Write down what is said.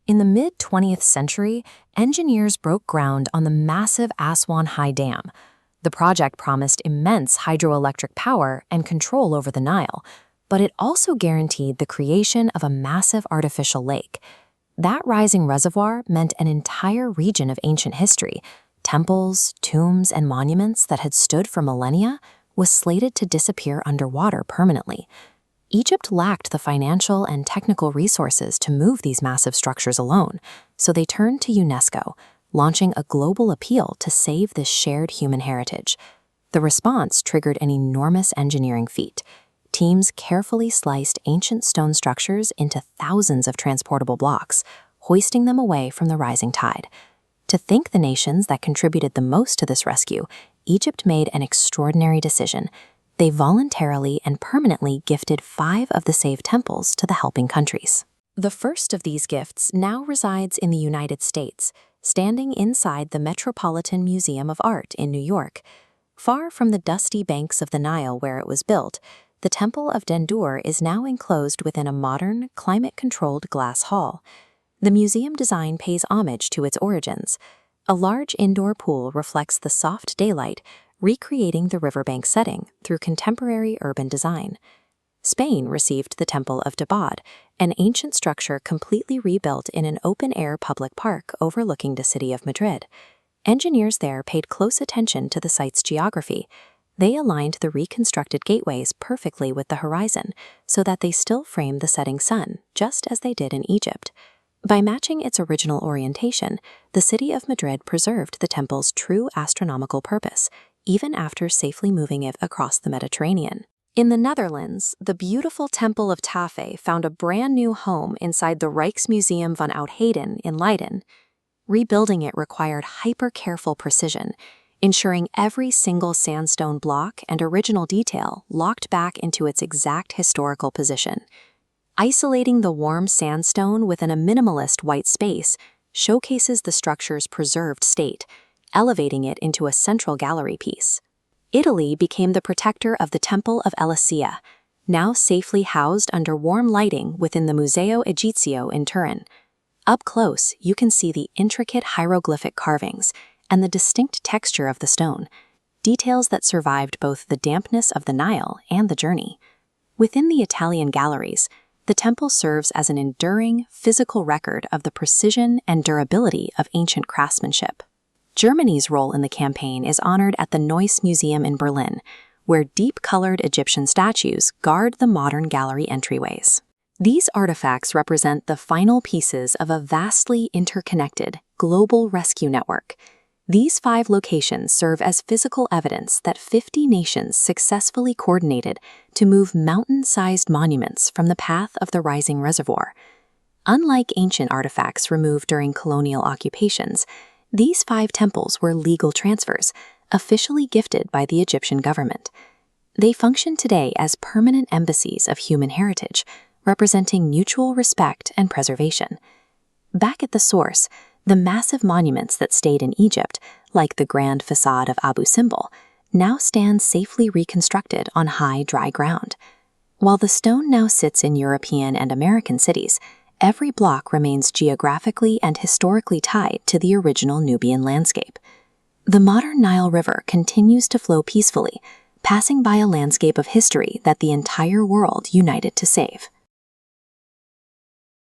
In the mid-20th century, engineers broke ground on the massive Aswan High Dam. The project promised immense hydroelectric power and control over the Nile, but it also guaranteed the creation of a massive artificial lake. That rising reservoir meant an entire region of ancient history, temples, tombs, and monuments that had stood for millennia, was slated to disappear underwater permanently. Egypt lacked the financial and technical resources to move these massive structures alone, so they turned to UNESCO, launching a global appeal to save this shared human heritage. The response triggered an enormous engineering feat. Teams carefully sliced ancient stone structures into thousands of transportable blocks, hoisting them away from the rising tide. To thank the nations that contributed the most to this rescue, Egypt made an extraordinary decision. They voluntarily and permanently gifted 5 of the saved temples to the helping countries. The first of these gifts now resides in the United States, standing inside the Metropolitan Museum of Art in New York. Far from the dusty banks of the Nile where it was built, the Temple of Dendur is now enclosed within a modern, climate-controlled glass hall. The museum design pays homage to its origins. A large indoor pool reflects the soft daylight, recreating the riverbank setting through contemporary urban design. Spain received the Temple of Dabad, an ancient structure completely rebuilt in an open-air public park overlooking the city of Madrid. Engineers there paid close attention to the site's geography. They aligned the reconstructed gateways perfectly with the horizon so that they still frame the setting sun, just as they did in Egypt. By matching its original orientation, the city of Madrid preserved the temple's true astronomical purpose, even after safely moving it across the Mediterranean. In the Netherlands, the beautiful Temple of Tafe found a brand new home inside the Rijksmuseum van Oud-Heden in Leiden. Rebuilding it required hyper-careful precision, ensuring every single sandstone block and original detail locked back into its exact historical position. Isolating the warm sandstone within a minimalist white space showcases the structure's preserved state, elevating it into a central gallery piece. Italy became the protector of the Temple of Elysia, now safely housed under warm lighting within the Museo Egizio in Turin. Up close, you can see the intricate hieroglyphic carvings and the distinct texture of the stone, details that survived both the dampness of the Nile and the journey. Within the Italian galleries, the temple serves as an enduring, physical record of the precision and durability of ancient craftsmanship. Germany's role in the campaign is honored at the Neuss Museum in Berlin, where deep-colored Egyptian statues guard the modern gallery entryways. These artifacts represent the final pieces of a vastly interconnected, global rescue network. These 5 locations serve as physical evidence that 50 nations successfully coordinated to move mountain-sized monuments from the path of the rising reservoir. Unlike ancient artifacts removed during colonial occupations, these 5 temples were legal transfers, officially gifted by the Egyptian government. They function today as permanent embassies of human heritage, representing mutual respect and preservation. Back at the source, the massive monuments that stayed in Egypt, like the grand facade of Abu Simbel, now stand safely reconstructed on high, dry ground. While the stone now sits in European and American cities, every block remains geographically and historically tied to the original Nubian landscape. The modern Nile River continues to flow peacefully, passing by a landscape of history that the entire world united to save.